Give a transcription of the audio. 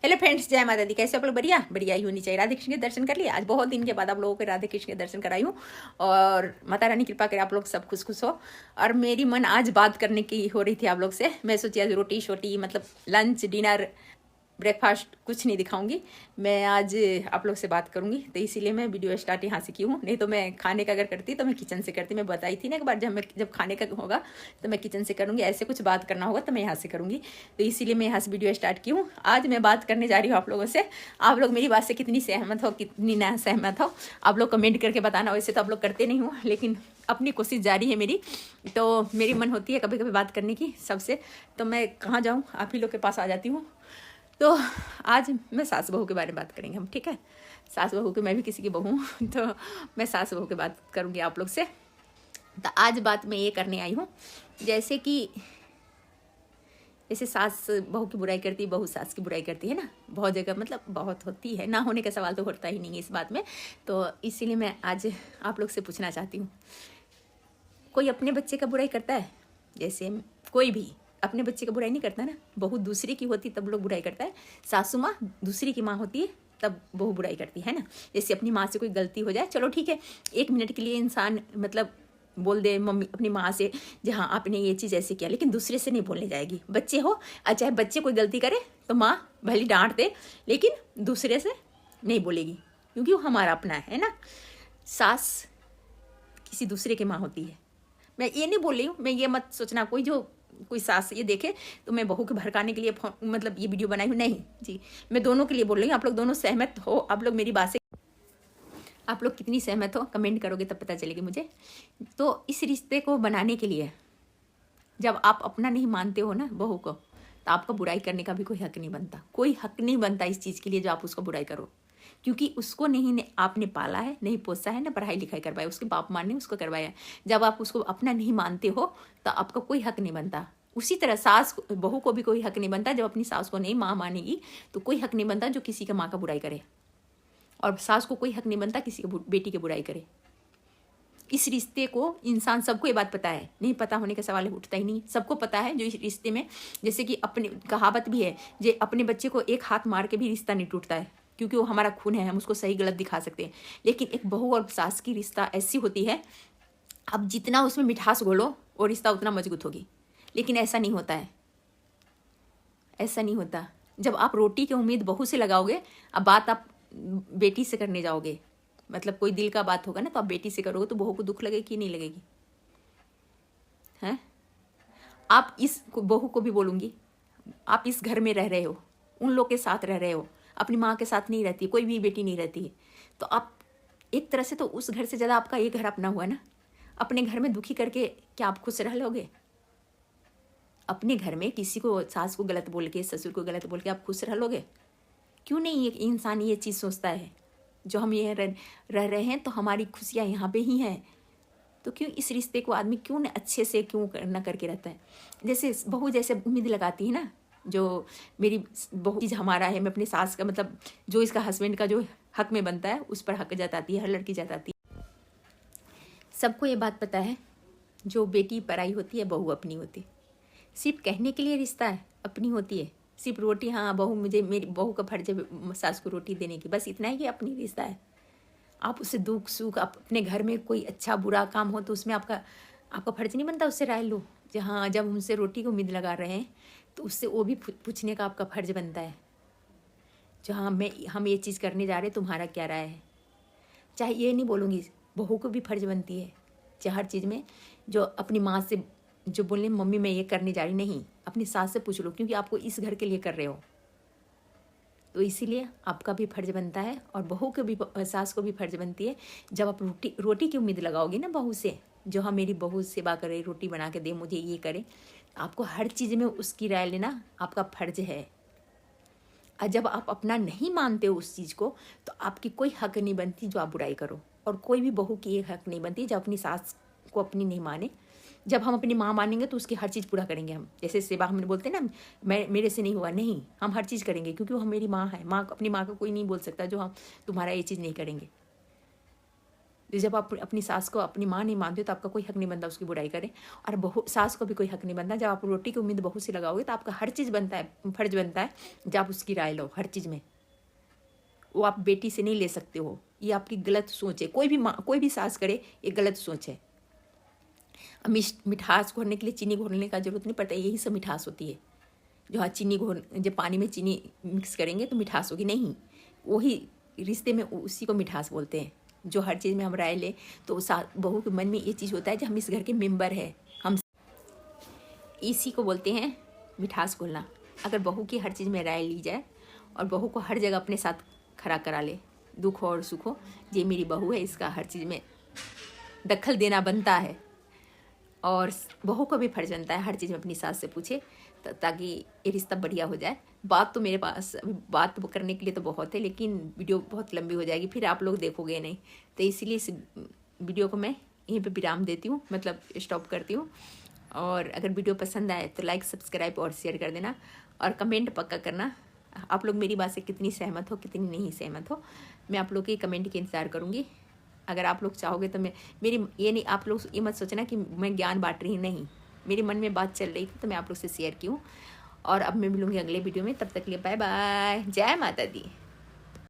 Hello friends, जय माता दी। कैसे आप लोग? बढ़िया बढ़िया ही होनी चाहिए। राधे कृष्ण के दर्शन कर लिए। आज बहुत दिन के बाद आप लोगों को राधे कृष्ण के दर्शन कराई हूँ और माता रानी कृपा करे आप लोग सब खुश खुश हो। और मेरी मन आज बात करने की हो रही थी आप लोग से। मैं सोची आज रोटी शोटी मतलब लंच डिनर ब्रेकफास्ट कुछ नहीं दिखाऊंगी। मैं आज आप लोग से बात करूंगी, तो इसीलिए मैं वीडियो स्टार्ट यहाँ से की हूँ। नहीं तो मैं खाने का अगर करती तो मैं किचन से करती। मैं बताई थी ना एक बार, जब खाने का होगा तो मैं किचन से करूँगी। ऐसे कुछ बात करना होगा तो मैं यहाँ से करूँगी, तो इसीलिए मैं यहाँ से वीडियो स्टार्ट की हूँ। आज मैं बात करने जा रही हूँ आप लोगों से। आप लोग मेरी बात से कितनी सहमत हो, कितनी ना सहमत हो, आप लोग कमेंट करके बताना। वैसे तो आप लोग करते नहीं हो, लेकिन अपनी कोशिश जारी है मेरी। तो मेरी मन होती है कभी कभी बात करने की सबसे, तो मैं कहाँ जाऊँ, आप ही लोग के पास आ जाती हूँ। तो आज मैं सास बहू के बारे में बात करेंगे हम, ठीक है। सास बहू के, मैं भी किसी की बहू हूँ तो मैं सास बहू की बात करूँगी आप लोग से। तो आज बात मैं ये करने आई हूँ, जैसे सास बहू की बुराई करती है, बहू सास की बुराई करती है ना, बहुत जगह मतलब बहुत होती है। ना होने का सवाल तो होता ही नहीं है इस बात में। तो इसीलिए मैं आज आप लोग से पूछना चाहती हूँ, कोई अपने बच्चे का बुराई करता है? जैसे कोई भी अपने बच्चे का बुराई नहीं करता ना। बहू दूसरे की होती तब लोग बुराई करता है। सासू माँ दूसरी की माँ होती है तब बहू बुराई करती है ना। जैसे अपनी माँ से कोई गलती हो जाए, चलो ठीक है, 1 मिनट के लिए इंसान मतलब बोल दे मम्मी अपनी माँ से, जहाँ आपने ये चीज़ ऐसे किया, लेकिन दूसरे से नहीं बोलने जाएगी। बच्चे हो, चाहे बच्चे कोई गलती करे तो माँ भले डांट दे, लेकिन दूसरे से नहीं बोलेगी, क्योंकि वो हमारा अपना है ना। सास किसी दूसरे की माँ होती है। मैं ये नहीं बोल रही हूँ, मैं ये मत सोचना कोई सास ये देखे तो मैं बहू के भड़काने के लिए मतलब ये वीडियो बनाई हूँ, नहीं जी। मैं दोनों के लिए बोल रही हूँ। आप लोग दोनों सहमत हो? आप लोग मेरी बात से आप लोग कितनी सहमत हो कमेंट करोगे तब पता चलेगी मुझे। तो इस रिश्ते को बनाने के लिए जब आप अपना नहीं मानते हो ना बहू को, तो आपका बुराई करने का भी कोई हक नहीं बनता। कोई हक नहीं बनता इस चीज़ के लिए जो आप उसको बुराई करो, क्योंकि उसको नहीं आपने पाला है, नहीं पोसा है, ना पढ़ाई लिखाई करवाया, उसके बाप माँ ने उसको करवाया। जब आप उसको अपना नहीं मानते हो तो आपका कोई हक नहीं बनता। उसी तरह सास बहू को भी कोई हक नहीं बनता। जब अपनी सास को नहीं माँ मानेगी तो कोई हक नहीं बनता जो किसी का माँ का बुराई करे, और सास को कोई हक नहीं बनता किसी की बेटी की बुराई करे। इस रिश्ते को इंसान, सबको ये बात पता है, नहीं पता होने का सवाल उठता ही नहीं। सबको पता है जो इस रिश्ते में, जैसे कि अपने कहावत भी है, जो अपने बच्चे को एक हाथ मार के भी रिश्ता नहीं टूटता है, क्योंकि वो हमारा खून है, हम उसको सही गलत दिखा सकते हैं। लेकिन एक बहू और सास की रिश्ता ऐसी होती है, अब जितना उसमें मिठास घोलो वो रिश्ता उतना मजबूत होगी। लेकिन ऐसा नहीं होता है, ऐसा नहीं होता। जब आप रोटी की उम्मीद बहू से लगाओगे, अब बात आप बेटी से करने जाओगे, मतलब कोई दिल का बात होगा ना, तो आप बेटी से करोगे तो बहू को दुख लगेगी कि नहीं लगेगी? हैं? आप इस बहू को भी बोलूँगी, आप इस घर में रह रहे हो, उन लोग के साथ रह रहे हो, अपनी माँ के साथ नहीं रहती, कोई भी बेटी नहीं रहती है, तो आप एक तरह से तो उस घर से ज़्यादा आपका ये घर अपना हुआ ना। अपने घर में दुखी करके क्या आप खुश रह लोगे? अपने घर में किसी को, सास को गलत बोल के, ससुर को गलत बोल के आप खुश रह लोगे? क्यों नहीं एक इंसान ये चीज़ सोचता है, जो हम ये रह रहे हैं तो हमारी खुशियाँ यहाँ पे ही हैं, तो क्यों इस रिश्ते को आदमी क्यों न अच्छे से क्यों न करके रहता है? जैसे बहू जैसे उम्मीद लगाती है ना, जो मेरी बहू चीज़ हमारा है, मैं अपनी सास का मतलब जो इसका हस्बैंड का जो हक में बनता है उस पर हक जताती है, हर लड़की जताती है। सबको ये बात पता है, जो बेटी पराई होती है बहू अपनी होती है। सिर्फ कहने के लिए रिश्ता है, अपनी होती है। सिर्फ रोटी, हाँ बहू, मुझे मेरी बहू का फर्ज है सास को रोटी देने की, बस इतना ही अपनी रिश्ता है। आप उससे दुख सुख, आप अपने घर में कोई अच्छा बुरा काम हो तो उसमें आपका फर्ज नहीं बनता उससे राय लो। जहाँ जब उनसे रोटी को उम्मीद लगा रहे हैं तो उससे वो भी पूछने का आपका फर्ज बनता है। जहाँ हम ये चीज़ करने जा रहे हैं, तुम्हारा क्या राय है? चाहे ये नहीं बोलूँगी, बहू को भी फर्ज बनती है चाहे हर चीज़ में, जो अपनी माँ से जो बोलने मम्मी मैं ये करने जा रही, नहीं, अपनी सास से पूछ लो, क्योंकि आपको इस घर के लिए कर रहे हो। तो इसीलिए आपका भी फर्ज बनता है, और बहू को भी, सास को भी फर्ज बनती है। जब आप रोटी की उम्मीद लगाओगी ना बहू से, जो हाँ मेरी बहू सेवा करे, रोटी बना के दे, मुझे ये करे, आपको हर चीज़ में उसकी राय लेना आपका फर्ज है। और जब आप अपना नहीं मानते हो उस चीज़ को, तो आपकी कोई हक नहीं बनती जो आप बुराई करो, और कोई भी बहू की ये हक नहीं बनती जब अपनी सास को अपनी नहीं माने। जब हम अपनी माँ मानेंगे तो उसकी हर चीज़ पूरा करेंगे हम। जैसे सेवा हम बोलते हैं ना, मेरे से नहीं हुआ, नहीं, हम हर चीज़ करेंगे, क्योंकि वो हम, मेरी माँ है। माँ, अपनी माँ को कोई नहीं बोल सकता जो हम तुम्हारा ये चीज़ नहीं करेंगे। तो जब आप अपनी सास को अपनी माँ नहीं मानते हो तो आपका कोई हक नहीं बनता उसकी बुराई करें, और बहू सास को भी कोई हक नहीं बनता। जब आप रोटी की उम्मीद बहू से लगाओगे तो आपका हर चीज़ बनता है, फर्ज बनता है जब आप उसकी राय लो हर चीज़ में। वो आप बेटी से नहीं ले सकते हो, ये आपकी गलत सोच है। कोई भी सास करे ये गलत सोच है। मिठास घोरने के लिए चीनी घोरने का जरूरत नहीं पड़ता, यही सब मिठास होती है। जो हाँ चीनी जब पानी में चीनी मिक्स करेंगे तो मिठास होगी, नहीं, वही रिश्ते में उसी को मिठास बोलते हैं। जो हर चीज़ में हम राय लें तो बहू के मन में ये चीज़ होता है कि हम इस घर के मेंबर हैं, हम इसी को बोलते हैं मिठास घोलना। अगर बहू की हर चीज़ में राय ली जाए और बहू को हर जगह अपने साथ खड़ा करा ले, दुख हो और सुख हो, ये मेरी बहू है, इसका हर चीज़ में दखल देना बनता है। और बहू को भी फर्ज बनता है हर चीज़ में अपनी सास से पूछे, ताकि ये रिश्ता बढ़िया हो जाए। बात तो मेरे पास बात करने के लिए तो बहुत है, लेकिन वीडियो बहुत लंबी हो जाएगी, फिर आप लोग देखोगे नहीं। तो इसीलिए इस वीडियो को मैं यहीं पे विराम देती हूँ, मतलब स्टॉप करती हूँ। और अगर वीडियो पसंद आए तो लाइक, सब्सक्राइब और शेयर कर देना, और कमेंट पक्का करना आप लोग मेरी बात से कितनी सहमत हो, कितनी नहीं सहमत हो। मैं आप लोग के कमेंट के इंतज़ार करूँगी। अगर आप लोग चाहोगे तो मेरी ये नहीं, आप लोग ये मत सोचना कि मैं ज्ञान बांट रही, नहीं, मेरे मन में बात चल रही थी तो मैं आप लोग से शेयर की हूँ। और अब मैं मिलूँगी अगले वीडियो में, तब तक के लिए बाय बाय, जय माता दी।